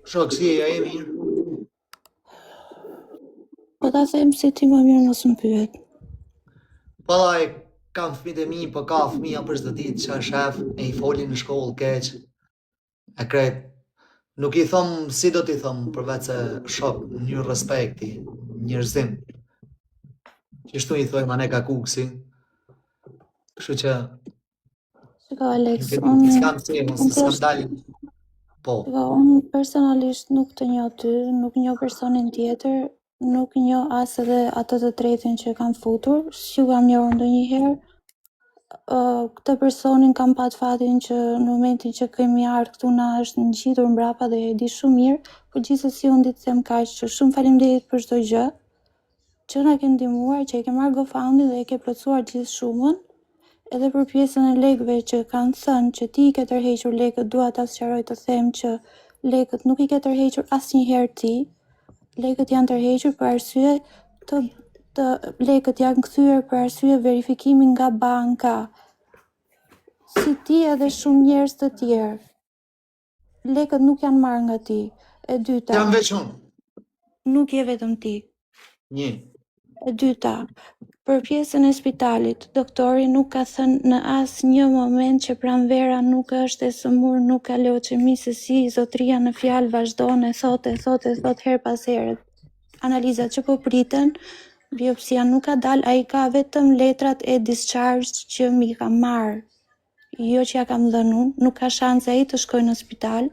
Shok, si e mirë? Po ta them se ti më mirë mos më pyet. Palla kam fëmijët e mi, po ka fëmija për çdo ditë që shef e I folin në shkollë keq. E krejt. Nuk I thom si do t'i thom, përveç se shok, një respekti, njerëzim. Qështu I thojmë ane ka kuksi. Kështu që Shiko Alex, s'kam si, s'kam dalë. Po. Unë personalisht nuk të njoh ty, nuk njoh personin tjetër, nuk njoh as edhe atë të tretin që kam futur, s'ju kam njohur ndonjëherë. Këtë personin kam pat fatin që në momentin që kemi ardhur këtu na është ngjitur mbrapa dhe e di shumë mirë, por gjithsesi unë di të them kaq që shumë faleminderit për çdo gjë që na ke ndihmuar, që e ke marrë GoFundin dhe e ke plotësuar gjithë shumën. Edhe për pjesën e lekëve që kanë thënë që ti I ke tërhequr lekët, dua ta sqaroj të them që lekët nuk I ke tërhequr asnjëherë ti. Lekët janë tërhequr për arsye lekët janë kthyer për arsye verifikimi nga banka. Si ti edhe shumë njerëz të tjerë. Lekët nuk janë marrë nga ti. E dyta. Jam veç unë. Nuk je vetëm ti. Një. E dyta. Për pjesën e spitalit, doktori nuk ka thënë në asnjë moment që pranvera nuk është e sëmurë, nuk ka leuqemi, se si zotria në fjalë vazhdon e thot her pas here. Analizat që po priten, biopsia nuk ka dalë, ai ka vetëm letrat e discharge që mi ka marrë. Jo që ja kam dhënë unë, nuk ka shanse ai të shkojë në spital,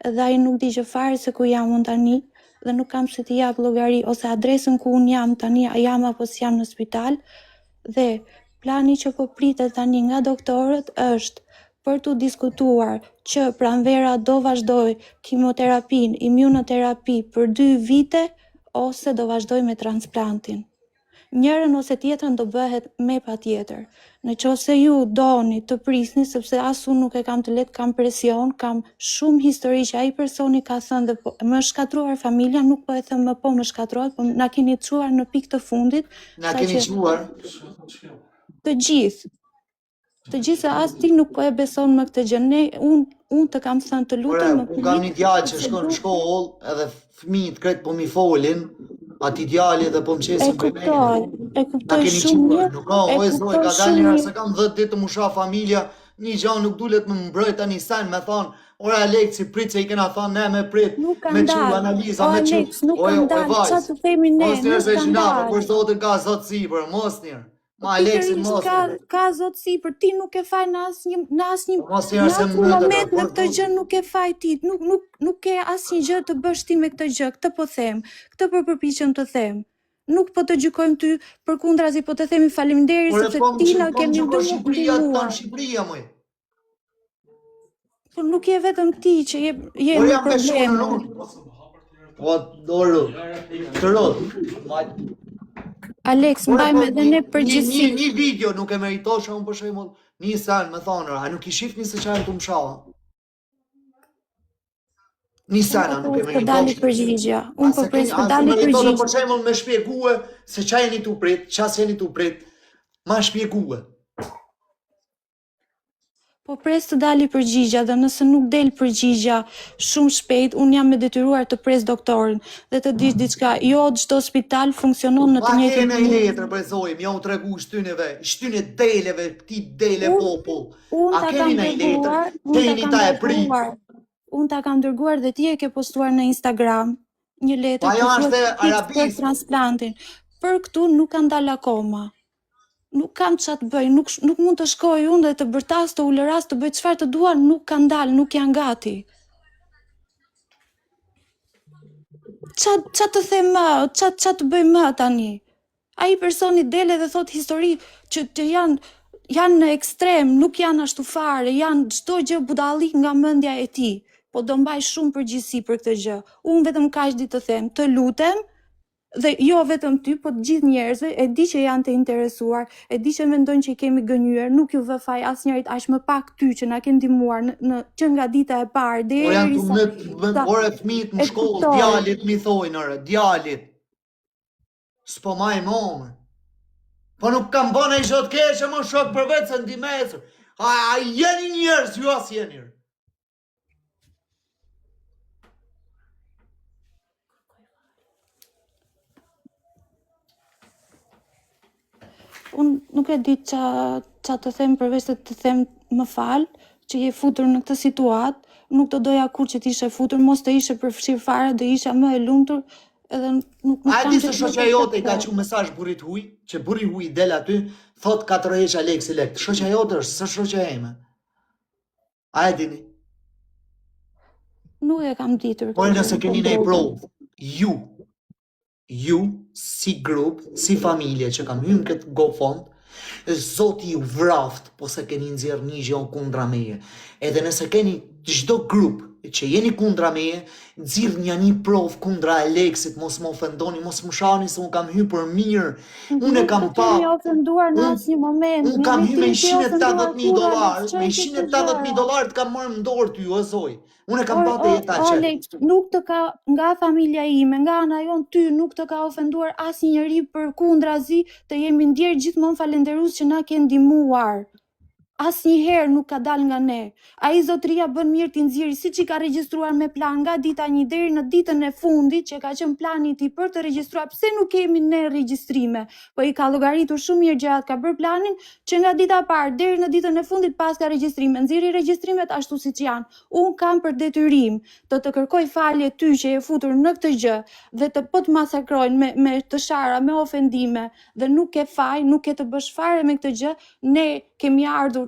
dhe ai nuk di që fare se ku jam unë tani, dhe nuk kam se t'i jap llogari ose adresën ku unë jam tani, jam apo s'jam në spital, dhe plani që po pritet tani nga doktorët është për t'u diskutuar që pranvera do vazhdoj kimioterapin, immunoterapi për 2 vite ose do vazhdoj me transplantin. Njërën ose tjetrën do bëhet me patjetër. Në qofse ju doni të prisni, sepse as unë nuk e kam të lehtë, kam presion, kam shumë histori që ai personi ka thënë dhe më shkatruar familja, nuk po e them më po më shkatruar, po na keni çuar në pikë të fundit. Na keni çuar? Të gjithë. Të gjithë se as ti nuk po e beson më këtë gjë. Unë të kam thënë të lutem më unë kam një djalë që shkon në shkollë edhe fëmijët krejt po mi folin, ati djali edhe po më qesin për me. E kuptoj shumë mirë. Nuk ka, o e zoj, ka dalë njëra se kam 10 ditë të musha familja, një gjanë nuk dulet më mbrojt tani sen me thonë, ora Alexi, prit se I kena thonë ne me prit, me që analiza, me që, o e vajzë, mos njërë se gjina, për zotën ka zotësi, për mos njërë. Ma Alexi mos njërë. Ka zotësi, për ti nuk e faj në asnjë moment në këtë gjë nuk e faj ti, nuk ke asnjë gjë të bësh ti me këtë gjë, këtë po them, këtë po përpiqem të them. Nuk po të gjykojmë ty, përkundrazi po të themi faleminderit sepse ti na ke ndihmuar. Shqipëria, moj. Po nuk je vetëm ti që je në probleme. Po, dorë, të rodë. Alex, mbajmë edhe ne përgjithësi. Një video nuk e meritosha unë për shembull, një sen me thonë, a nuk I shifni se çfarë të mshawa? Një sen nuk e meritosha. Dali përgjigja. Unë po pres të dali përgjigja. Për shembull me shpjegue se ç'a jeni tu prit, ç'as jeni tu prit, ma shpjegue. Po pres të dali përgjigja dhe nëse nuk del përgjigja shumë shpejt, unë jam e detyruar të pres doktorin dhe të dish diçka, jo çdo spital funksionon në të njëjtën mënyrë. Pa kene letër prezojmë, ja u tregu shtyneve deleve, këti dele popull. A keni në letër, keni ta e prit. Unë ta kam dërguar dhe ti e ke postuar në Instagram një letër për transplantin. Për këtu nuk ka ndalë akoma. Nuk kam ç'a të bëj, nuk mund të shkoj unë dhe të bërtas, të ulëras, të bëj çfarë të dua, nuk ka ndalë, nuk janë gati. Ç'a të them më, ç'a të bëj më tani? Ai personi dele dhe thot histori që janë në ekstrem, nuk janë ashtu fare, janë çdo gjë budallik nga mendja e tij. Po do mbaj shumë përgjegjësi për këtë gjë. Unë vetëm kaq di të them, të lutem. Dhe jo vetëm ty, po të gjithë njerëzve, e di që janë të interesuar, e di që mendojnë që I kemi gënyer, nuk ju vë faj asnjërit, aq më pak ty që na ke ndihmuar që nga dita e parë deri sa. Po janë fëmijët në shkollë, djalit mi thojnë, djalit. S'po maj momë. Po nuk kam bënë ai zot keqë më shok për vetë se ndihmesër. A jeni njerëz, ju as jeni. Unë nuk e di qa të them përveç se të them më fal që je futur në këtë situatë, nuk të doja kur që t'ishe futur, mos të ishe përfshirë fare, do isha më e lumtur, edhe nuk A kam di që se shoqja jote i ka qenë mesazh burrit huj, që burri huj del aty, thot ka tërheq Aleksi lekt. Shoqja jote është, s'është shoqja ime. A e dini? Nuk e kam ditur. Por nëse keni një provë, ju si grup, si familje që kam hyrë në këtë GoFund, Zoti ju vraft, po se keni nxjerr një gjë kundra meje. Edhe nëse keni çdo grup që jeni kundra meje, nxirrni një provë kundra Aleksit, mos më ofendoni, mos më shani se unë kam hyrë për mirë. Unë e kam pa. Nuk ofenduar në asnjë moment. Unë kam hyrë me $180,000. Me $180,000 të kam marrë në dorë ty, o zoj. Unë e kam pa të jeta që. Alex, nuk të ka, nga familja ime, nga ana jon ty, nuk të ka ofenduar asnjë njeri për kundrazi, të jemi ndjerë gjithmonë falenderues që na ke ndihmuar. Asnjëherë nuk ka dal nga ne. Ai zotëria bën mirë t'i nxjerrë siç i ka regjistruar me plan nga dita 1 deri në ditën e fundit që ka qenë plani i tij për të regjistruar. Pse nuk kemi ne regjistrime? Po i ka llogaritur shumë mirë gjërat, ka bërë planin që nga dita e parë deri në ditën e fundit pas ka regjistrime. Nxjerri regjistrimet ashtu siç janë. Un kam për detyrim të kërkoj falje ty që je futur në këtë gjë dhe të po të masakrojnë me të shara, me ofendime dhe nuk ke faj, nuk ke të bësh fare me këtë gjë. Ne kemi ardhur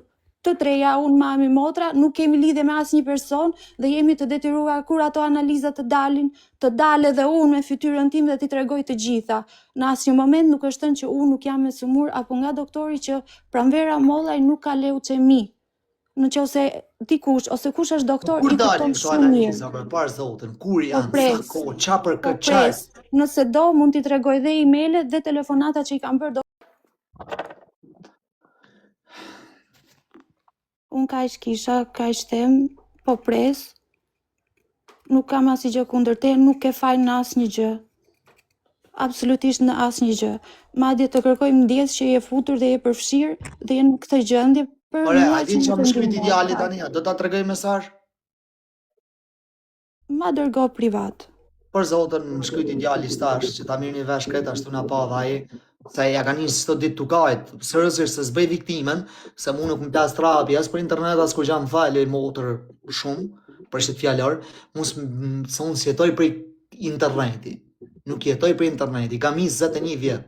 të treja, unë, mami, motra, nuk kemi lidhje me asnjë person dhe jemi të detyruar kur ato analizat të dalin, të dalë edhe unë me fytyrën tim dhe t'i tregoj të gjitha. Në asnjë moment nuk është thënë që unë nuk jam me sëmur apo nga doktori që Pranvera Mollaj nuk ka leucemi. Nëse dikush ose kush është doktor Kur i kupton dalin këto shumë mirë. analiza për parë zotin, kur janë, sa kohë, qa për këtë pres. çaj. Nëse do mund t'i tregoj dhe emailët dhe telefonata që i kam bërë. Unë kaq kisha, kaq them, po pres. Nuk kam asnjë gjë kundër te, nuk ke faj në asnjë gjë. Absolutisht në asnjë gjë. Madje të kërkoj ndjes që je futur dhe je përfshirë dhe je në këtë gjendje për Ore, mua a di që që nuk më e shkruajti ndihmoj. djali tani, do ta tregoj mesazh? Ma dërgo privat. Për zotin, më shkruajti djali stash që ta mirëni vesh këtë ashtu na pa dhe ai, se ja ka nisë çdo ditë tukajt, seriozisht se s'bëj viktimen, se mu nuk më plas trapi as për internet as kur jam falë motor shumë, për shit fjalor, se unë jetoj për interneti. Nuk jetoj për interneti, kam 21 vjet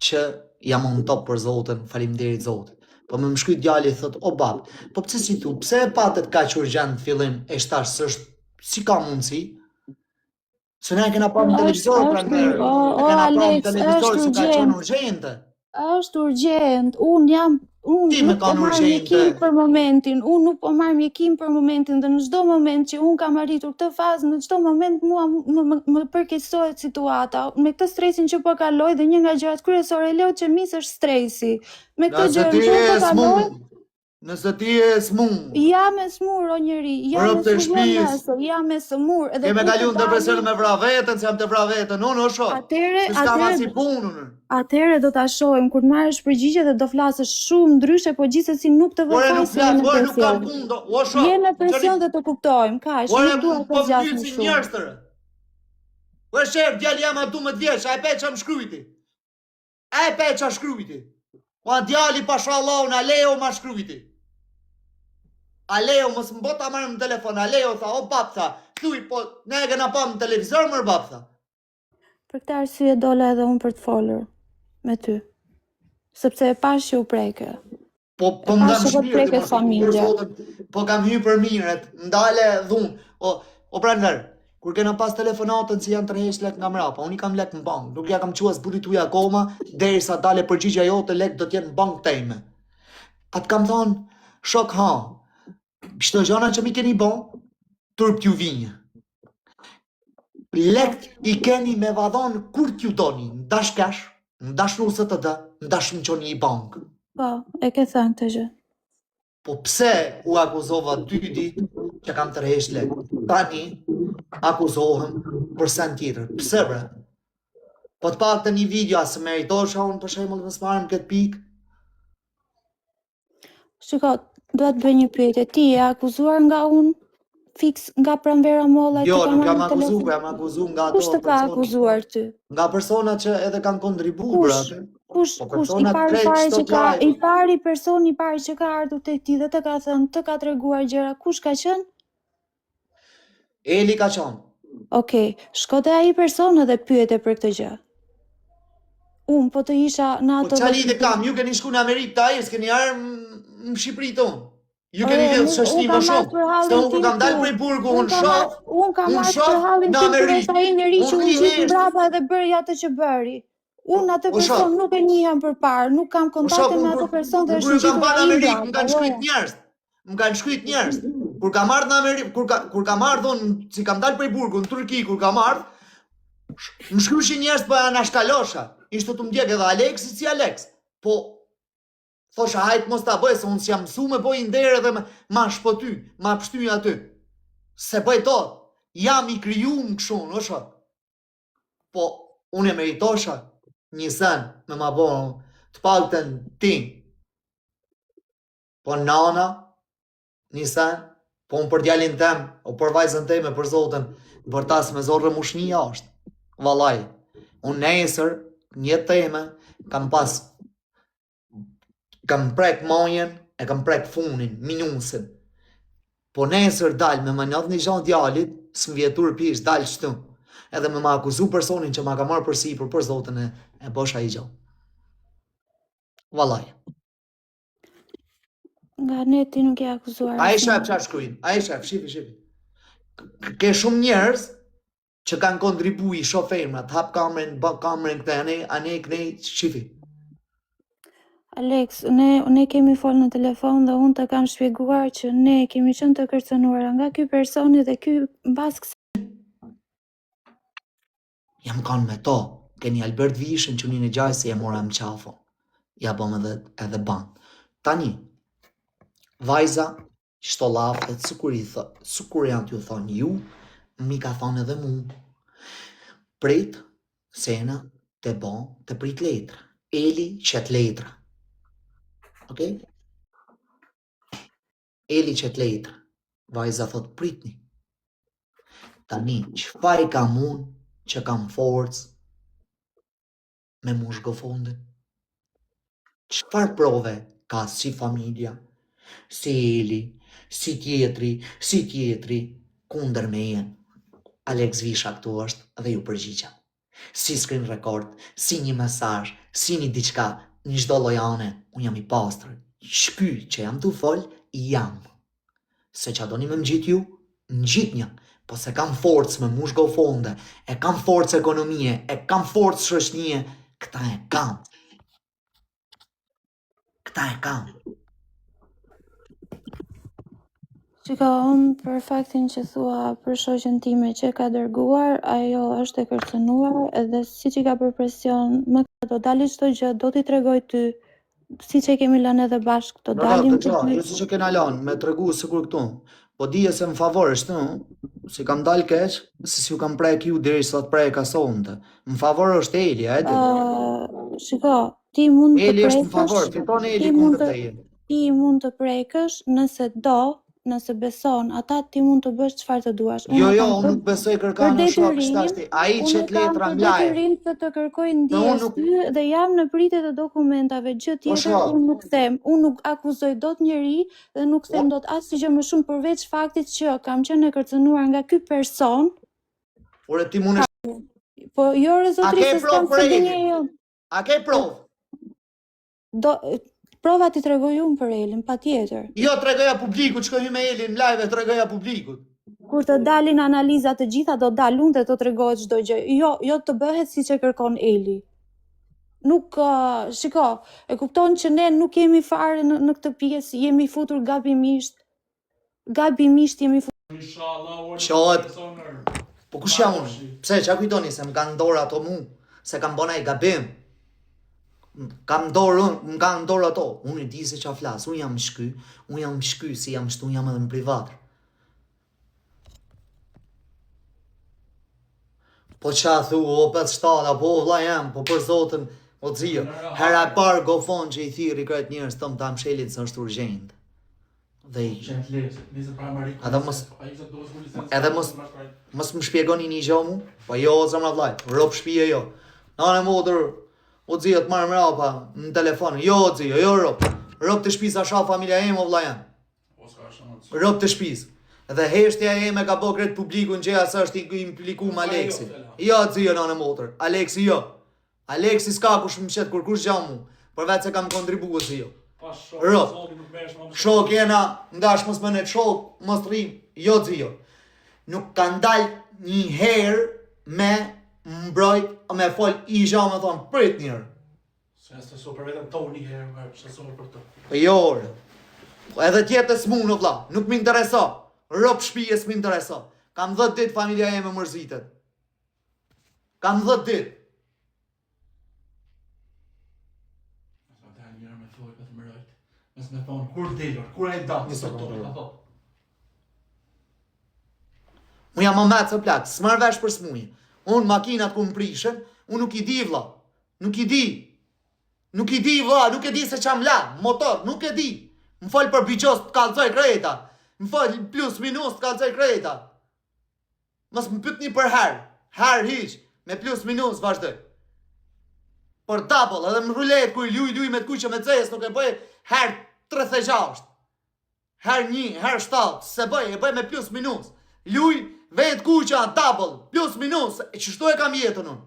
që jam on top për zotin, faleminderit zotit. Po më shkruaj djali thot, o bab, po pse si tu, pse e patet kaq urgjent fillim e shtash s'është si ka mundsi? Se ne kena pa në televizor pra në e kena pa në televizor se ka qenë urgjente. Është urgjent, unë nuk po marr mjekim për momentin, unë nuk po marr mjekim për momentin dhe në çdo moment që unë kam arritur këtë fazë, në çdo moment mua më përkeqësohet situata. Me këtë stresin që po kaloj dhe një nga gjërat kryesore leuqemisë është stresi. Me këtë gjë që po kaloj, nëse ti je smur. Jam e smur o njeri, jam e smur, jam e smur. Keme kalu në depresion me vra vetën, se jam të vra vetën, unë o shoh. Atëre do ta shohim kur të marrësh përgjigje dhe do flasësh shumë ndryshe, po gjithsesi nuk të vë faj se je në presion. Je në presion dhe të kuptojmë, kaq, nuk dua të zgjasim shumë. Ore shef, djali jam a 12 vjeç, a e pe qa më shkrujti? A e pe qa shkrujti? Ua djali pashallahu në Aleo ma shkrujti. Aleo, mos më bota marrë në telefon, Aleo tha, o bab tha, thuj, po ne e kena pa në televizor mërë bab tha. Për këtë arsye dola edhe unë për të folur me ty. Sepse e pash që u preke. Po më dam shpirti, po kam hyrë për miret, ndale dhun. O Pranver, kur kena pas telefonatën që janë tërheq lek nga mrapa, unë i kam lek në bank, nuk ja kam qua zburit uja akoma, derisa dale përgjigja jote lek do t'jenë në bank tejme. Atë kam thonë, shok ha, kështë gjana që mi keni bon, turp t'ju vinjë. Lekt i keni me vadhon kur t'ju doni, ndash cash, ndash nusët të dë, ndash më qoni i bank. Po, e ke thënë të gjë. Po pse u akuzova 2 ditë që kam tërheq lek? Tani akuzohem për sen tjetër. Pse bre? Po të pak të një video asë meritosha unë për shembull në smarëm këtë pikë? Shiko, do të bëj një pyetje. Ti je akuzuar nga unë? fiks nga pranvera molla Jo, të nuk jam marrë akuzu, telefon? jam akuzu nga ato Kush të ka persona. akuzuar ty? Nga persona që edhe kanë kontribuar për atë. Kush, Po i personat pari krejt që çdo ka, live. i pari person i pari që ka ardhur tek ti dhe të ka thënë, të ka treguar gjëra, kush ka qenë? Eli ka qenë. Okej, shko te ai person edhe pyete për këtë gjë. Unë po të isha në Po ato qa lidhe kam, ju keni shku në Amerikë ta e, s'keni arë në Shqipëri tonë. Ju keni Ore, lidhë unë shoqëni kam më marrë shumë. për hallin Se unë kur tim kam dalë këtu. prej burgu, Unë kam marrë për hallin në tim kur Amerikë. është ai njeri që Unë u gjeti thjesht- mbrapa dhe bëri atë që bëri. Unë atë Po shoh. person nuk e njihem përpara, nuk kam Po shoh, kontakte me atë person dhe kur është ju kam ngjitur pa në ai Amerikë, më mbrapa. kanë shkruajt njerëz. Më kanë shkruajt njerëz. Kur kam ardhur në Amerikë, kur kam ardhur, si kam dalë prej burgu në Turqi, kur kam ardhur, më shkruajshin njerëz po janë shkalosha. Ishte të më djeg edhe Aleksi si Aleks. Po thosha hajt mos ta bëj se unë s'jam mësu me boj nder edhe ma shpoty, ma pështy aty. Se bëj to, jam i kryum këshun, o shok. Po, unë e meritosha një sen me ma bo të paktën ti. Po nana, një sen, po unë për djalin tem, o për vajzën teme, për zotën, për tas me zorë mushnia është. Valaj, unë nesër, një teme, kam prek mojen, e kam prek funin, minusin. Po nesër dal me më njëtë një gjanë djalit, s'më vjetur pish, dal qëtu. Edhe me ma akuzu personin që ma ka marrë për sipër për zotën e bosha i gjanë. Valaj. Nga ne ti nuk e akuzuar. A i shef qa shkruin, a i shef, shifi. Ke shumë njerëz që kanë kontribu i shoferma, të hap kameren, bë kameren këte, ane këne, shifi. Alex, ne kemi folë në telefon dhe unë të kam shpjeguar që ne kemi qenë të kërcënuara nga ky personi dhe ky mbas kësaj. Jam kanë me to, keni Albert Vishën që një në gjaj se jam mora më qafo. Ja bom edhe ban. Tani, vajza, shtolafet, sukur janë t'ju thonë ju, mi ka thonë edhe mu. Prit, sena, të bon, të prit letra. Eli qet letra. Okej? Eli qet letra. Vajza thot pritni. Tani, qëfar i kam unë që kam forcë me mu shgofondin? Qëfar prove ka si familja, si Eli, si tjetri, kunder me jenë? Alex Visha këtu është dhe ju përgjigja. Si screen record, si një mesazh, si një diçka, një çdo lojane, unë jam i pastër. Shpy që jam të fol, jam. Se që adoni me më gjitë ju, më gjitë një, po se kam forcë me mu shgofonde, e kam forcë ekonomie, e kam forcë shoqënie, këta e kam. Shiko, unë për faktin që thua për shoqen time që ka dërguar, ajo është e kërcënuar edhe si që ka për presion, më ka do dali çdo gjë, do t'i tregoj ty, si që kemi lënë edhe bashkë, do dalim të jo si që kena lanë, me tregu sikur këtu. Po dije se më favor është, si kam dalë keq, se si ju kam prek ju deri sa të prek asonte. Më favor është Eli, a e di? Shiko, ti mund të Eli prekësh. është më favor, fiton Eli kundër teje. Ti mund të prekësh nëse do, nëse beson, ata ti mund të bësh çfarë të duash. Jo, unë nuk besoj kërkan në shok shtashti. Ai qet letra në lajë. Unë kam të të kërkoj ndjes ty dhe jam në pritje të dokumentave. Gjë tjetër unë nuk them. Unë nuk akuzoj dot njeri dhe nuk them dot asgjë më shumë përveç faktit që kam qenë e kërcënuar nga ky person. Ore ti mund Po jo rezotrisë s'kam të dinjë. A ke provë? Prova ti tregoj unë për Elin, pa tjetër. Jo, tregoja publikut, shkoj me Elin në live e tregoja publikut. Kur të dalin analizat të gjitha, do dal unë dhe të tregohet çdo gjë. Jo të bëhet siç e kërkon Eli. Nuk, shiko, e kupton që ne nuk jemi fare në këtë pjesë, jemi futur gabimisht. Gabimisht jemi futur. Qohet, po kush jam unë? Pse, qa kujtoni se më kanë ndorë ato mu? Se kam bona i gabim? Më kanë ndorë ato. Unë i di se qa flasë, unë jam shky, si jam shtu, jam edhe në privat. Po qa thu, o 5-7, po vla jam, po për zotën, o dzio. Hera e parë gofon që i thiri kretë njërës tëmë ta mshelit së është urgjendë. Dhe edhe mos më shpjegoni një gjë mu, po jo zemra vllaj, rob shtëpia jo. Nanë motër, o xhia të marr mrapa në telefon. Jo xhia, jo rob. Rob të shtëpisë asha familja ime o vllaj. Rob të shtëpisë. Dhe heshtja ime ka bërë kret publikun që sa është i implikuar me Aleksin. Jo xhia nanë motër, Aleksi jo. Aleksi s'ka kush më qet kur kush gjau mu, përveç se kam kontribuar si jo. Rob, shok jena, ndash mos më ne shok, mos rrim, jo xhio. Nuk ka ndal një herë me mbrojt, me fol i gja me thonë, prit njërë. Se nësë të so për vetëm tonë një herë, se so për të. Jo, edhe tjetës mu në vla, nuk m'interesa, rob shpijes m'interesa. Kam 10 dit familja e me mërzitet. Kam 10 dit. Nësë me thonë, kur delur, kur e datë, nësë të tonë, ka thotë. Mu jam më metë së plakë, s'mar vesh për s'mujë. Unë makinat ku më prishën, unë nuk i di vla. Nuk i di. Nuk i di vla, nuk e di se qam la, motor, nuk e di. Më falë për biqos të kalzoj krejta. Më falë plus minus të kalzoj krejta. Mos më pyt një për herë hiq, me plus minus vazhdoj. Për double, edhe më rulet ku i luj me të kuqe me cez, nuk e bëj herë 36. Herë 1, herë 7, se bëj, e bëj me plus minus. Luj, vetë kuqa, double, plus minus, e qështu e kam jetën unë.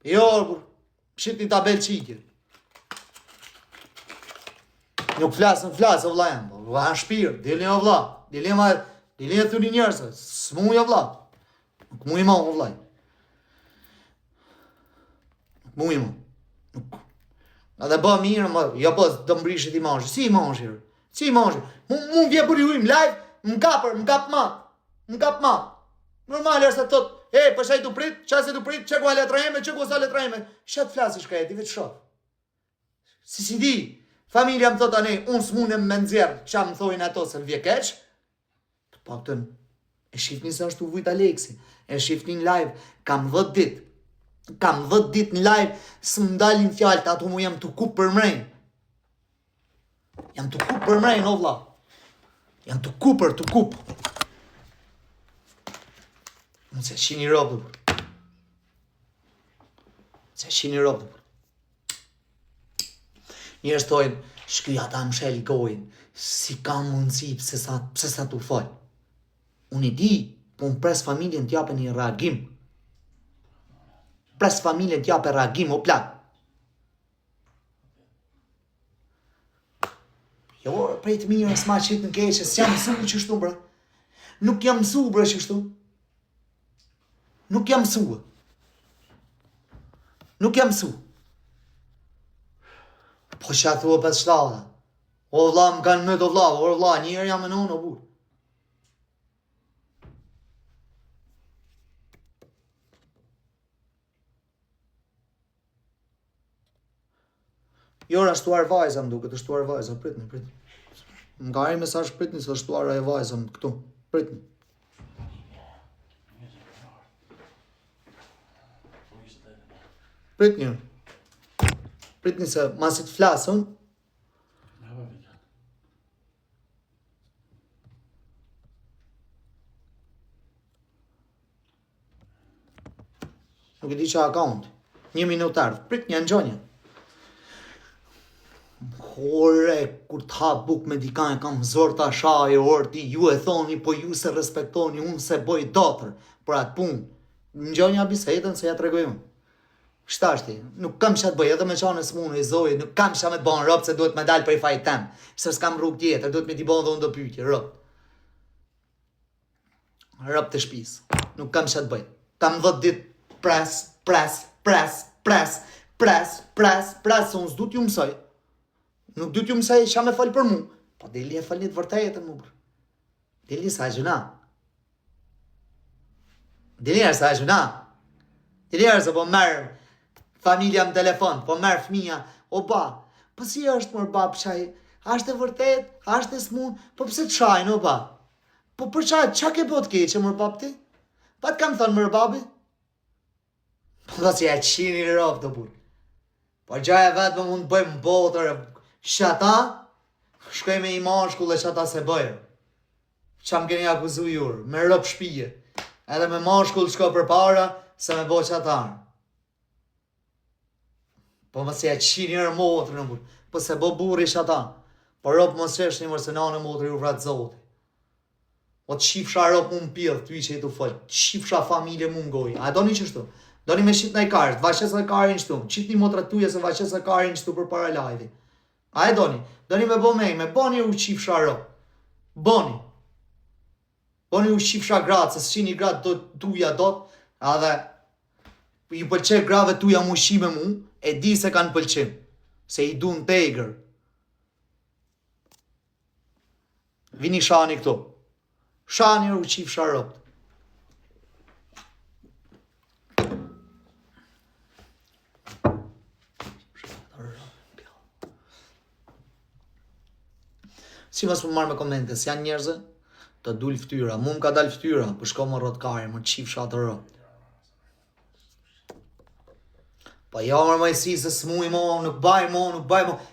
Jo, shit një tabel qikje. Nuk flasë, o vla jam, vla shpirë, dilin o vla, dilin e thuri njërëse, s'muj o vla. Nuk muj ma o vla. Nuk muj ma. Edhe bë mirë, jo po të mbrishit i manjë, si i manjë, si i manjë. Mu vje për ju im live, më kap ma. Normal është të thotë, për shaj të prit, qase të prit, që ku a letra eme, që ku sa letra eme. Shatë flasish ka jeti, vetë shof. Si di, familja më thotë anej, unë s'munem me nëzjerë, qa më thojnë ato se vje keq. Të paktën, e shifni se është u vujt Aleksi, e shifni në live, kam 10 dit. Kam 10 dit në live, së më dalin fjallët, ato mu jam të kup për mrejnë. Jam të kup për mrejnë, o vla. Jam të kup. Unë se qini robë. Njërës tojnë, shkyja ta më shel gojnë, si kam mundësi pse sa t'u falë. Unë i di, po më pres familjen t'jape një reagim. Pres familjen t'jape reagim, o plak. Jo, prej të mirë, s'ma qitë në keqe, s'jam mësu qështu, bre. Nuk jam mësu, bre, qështu. Nuk jam mësu. Po që a thua 5 shtata. O vla, më kanë mëtë o vla, njërë jam e nënë o burë. Jora, shtuar vajza më duke, të shtuar vajza, pritni. Më ka arri mesazh pritni, se shtuar e vajza më këtu, pritni. Pritni se masit flasën. Nuk e di që akaunt. 1 minutar, prit një nxonja. Hore, kur t'ha buk me dikane, kam zor t'a shaj, orti, ju e thoni, po ju se respektoni, unë se boj dotër, për atë punë. Nxonja bisedën se ja tregoj unë. Shtashti, nuk kam që të bëj, edhe me qanë e s'munë i zojë, nuk kam që me të bënë rëpë, se duhet me dalë për i fajt tem, se s'kam rrug tjetër, duhet me t'i bënë dhe unë do pyjtje, rëpë. Rëpë të shpisë, nuk kam që të bëj. Kam 10 dit pres, se unë s'du t'ju mësoj. Nuk du t'ju mësoj që me falë për mu, po deli e falë një të vërtejetën mu, bërë. Deli sa e gjuna. Deli se po merë familja më telefon, po merë fëmija, o ba, po si është mërë ba pëqaj, Ashtë e vërtet, ashtë e smun, po pse të shajnë, o ba? Po për qa ke bot keqe, mërë bab ti? Pa të kam thënë, mërë babi? Po da si e qini në rovë të burë. Po gjaja vetë më mund të bëjmë botër, shata, shkoj me i mashkull e shata se bëjë. Qa më keni akuzu jurë, me rëpë shpije. Edhe me mashkull shko për para, se me bo qatarë. Po më si e qini në motër në burë. Po se bo burë i shata. Po rëpë më shesh një mërë se na në motër ju vratë zotë. O të shifësha rëpë mund pjellë, ty që i të folë. Shifësha familje mund gojë. A do një qështu? Do një me shqit në i karët, vaqes e karin qëtu. Qit një motrat tuja se vaqes e karin qëtu për para lajvi. A e do një? Do një me bo me boni u shifësha rëpë. Boni. Boni u shifësha gratë, se s'qini gratë do tuja dot, edhe i pëlqe grave tuja mu shime mu, e di se kanë pëlqim. Se i du në tegër. Vini shani këtu. Shani u shifësha rëpë. Si mas më marrë me komente, si janë njerëzë, të dul ftyra. Mu më ka dal ftyra, për shko më rotkari, më qifsha të rë. Pa ja mërë majsi se s'muj mo, nuk baj mo.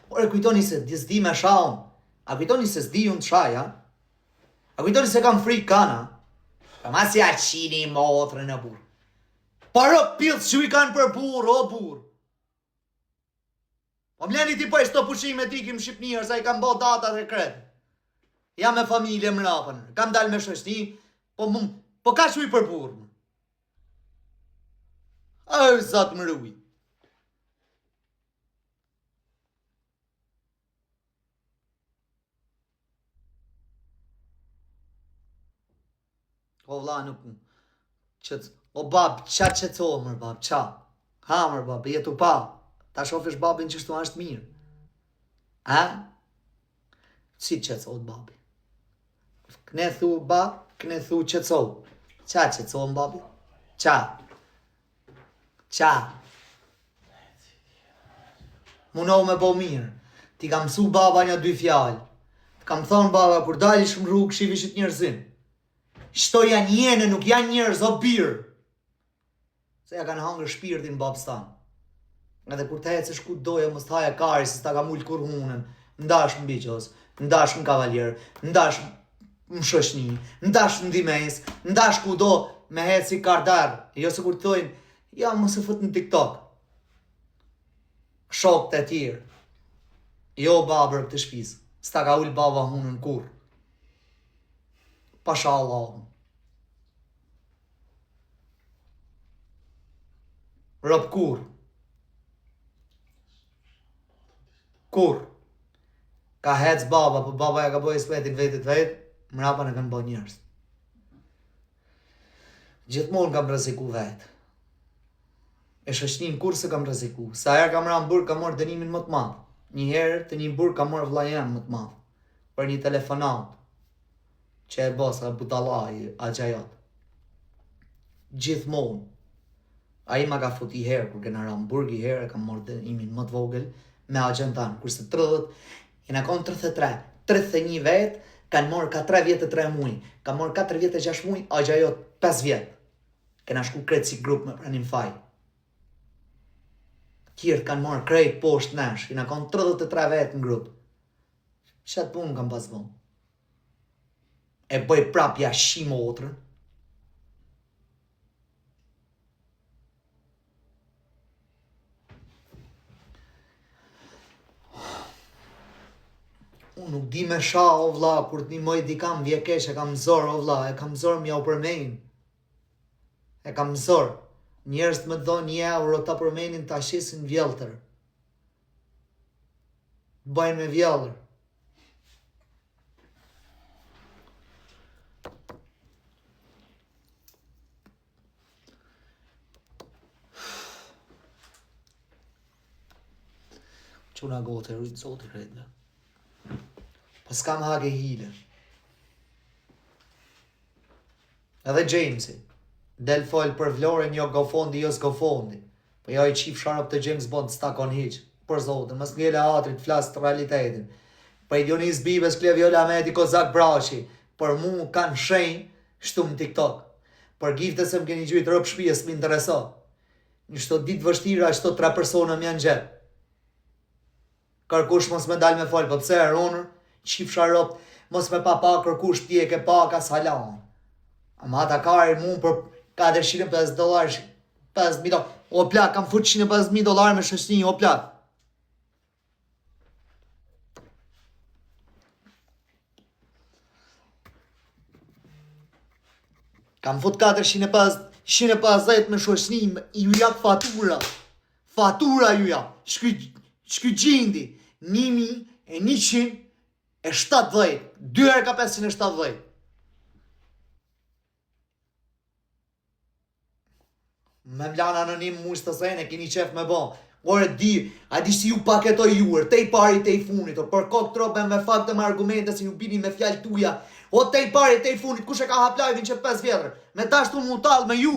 Por e kujtoni se s'di me shaun. A kujtoni se s'di unë të shaj, a? A kujtoni se kam frikë kana? Pa ma si a qini i motrë në burë. Pa rë pilë që i kanë për burë, o burë. Po mleni ti po e shto pushime ti kim Shqipnirë, sa i kam bo data dhe kretë. Jam me familje më rapën, kam dal me shështi, po ka shuj për burë. Ajë, zatë më rruj. O vla nuk o bab, qa qëto mër bab, qa? Ha mër bab, jetu pa. Ta shofish babin që shtu ashtë mirë. Ha? Si qëto të babi? Këne thu bab, këne thu qëto. Qa qëto më babi? Qa? Qa? Munohu me bo mirë. Ti kam mësu baba një 2 fjallë. Kam thonë baba, kur dalish më rrugë, shivishit njërzim. Shto janë jene, nuk janë njerëz, o birë. Se ja kanë hangër shpirtin babës tanë. Edhe kur të hecësh ku doja, mos të haja kari, se s'ta ka mullë kur hunën. Ndash më biqos, ndash më kavaljer, ndash më shoshni, ndash më dimes, ndash ku do me heci kardar. Jo se kur të thojnë, ja mos e fut në TikTok. Shok të tjerë. Jo babër këtë shpis, s'ta ka ullë baba hunën kur. Pasha Allahum. Rëp kur? Kur? Ka hec baba, po baba ja ka bojë svetin vetit vetë, mrapa në kanë bojë njërës. Gjithmonë kam rreziku vetë. E shëshnin kur se kam rreziku. Sa herë kam ranë burë, kam morë dënimin më të madhë. Një herë të një burë kam morë vlajen më të madhë. Për një telefonat. Që e bosa butalaj, a gjajot. Gjithmonë. A i ma ka fut i herë, kur kena ranë burg i herë, kam morë dënimin më të vogël, me agentan, kurse 30, jena konë 33, 31 vetë, kanë morë ka 3 vjetë 3 muj, kanë morë 4 vjetë 6 muj, a gjajot 5 vjetë. Kena shku kretë si grup me pranim faj. Tjertë kanë morë krejt poshtë nesh, jena konë 33 vetë në grup. Shatë punë kam pas vonë. E bëj prapja shimo otrën. Unë nuk di me sha, o vla, kur të një moj di kam vjekesh, e kam zor, o vla, e kam zor mja u përmenin. E kam zor. Njerës të më dhonë 1 euro ta përmenin ta shisin vjeltër. Bëjnë me vjellër. Quna gote, rritë zotë i krejtë. Po s'kam hake hile. Edhe Jamesi. Del fol për Vlorën, jo gofondi, jo s'gofondi. Po jo i qif sharop të James Bond s'takon hiq. Për zotë, mës ngele atrit, flas të realitetin. Për Dionis Bibes, Kleviola Medi, Kozak Brashi, për mu kanë shenjë shtu në TikTok. Për gifte se më keni gjujtë rëpë shpijes, më intereso. Një shto ditë vështira, shto 3 persona më janë gjepë. Kërkush mos me dal me folë, për pse e ronër, qifsha rëpë, mos me pa kërkush tje ke pa ka salam. Ama ata kari mu për $450, $5,000. O plak, kam fut $150,000 me shëshni, o plak. Kam fut 150 me shoshnim, ju jap fatura. Fatura ju jap. Shky gjindi, 1.170. 2 herë ka 570. Me mlan anonim mush të sejnë, e kini qef me bo. Ore a di si ju paketoj juër, te i pari te i funit, o për kokë tropen me fakte me argumente si ju bini me fjallë tuja. O te i pari te i funit, kush e ka hap live-in që 5 vjetër, me dashtu mu talë me ju.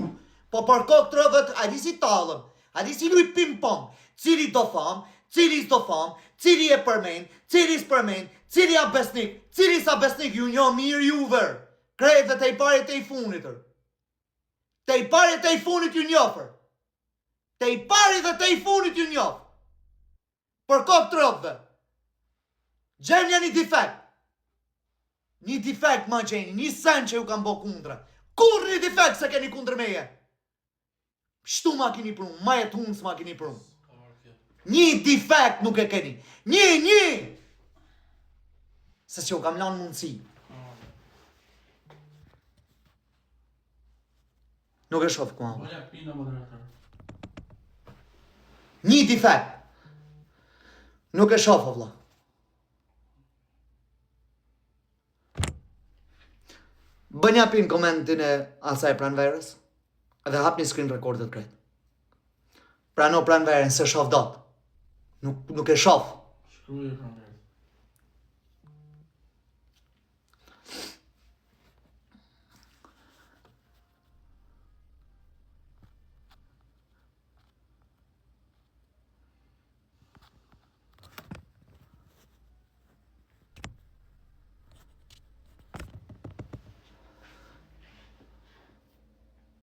Po për kokë tropen, a di si talëm, a di si luj ping-pong, cili do fam, cili s'do fam, cili e përmen, cili s'përmen, cili a besnik, cili sa besnik, ju njo mirë juver. Krejt dhe te i pari te i funitër. Te i pari te i funit ju njofër. Te i pari dhe te i funit ju njofë. Për kokë tropëve. Gjenja një defekt. Një defekt ma gjeni, një sen që ju kam bo kundra. Kur një defekt se keni kundrë meje? Shtu ma kini prum, ma jetë hunës ma kini prum. Një defekt nuk e keni. Një! Se që ju kam lanë mundësi. Nuk e shofë ku amë. Një defekt. Nuk e shofë, vla. Bënja pinë komentin e asaj pranverës edhe hap një screen recordet krejt. Prano pranverën se shof dot. Nuk e shof. Shkruje pranverën.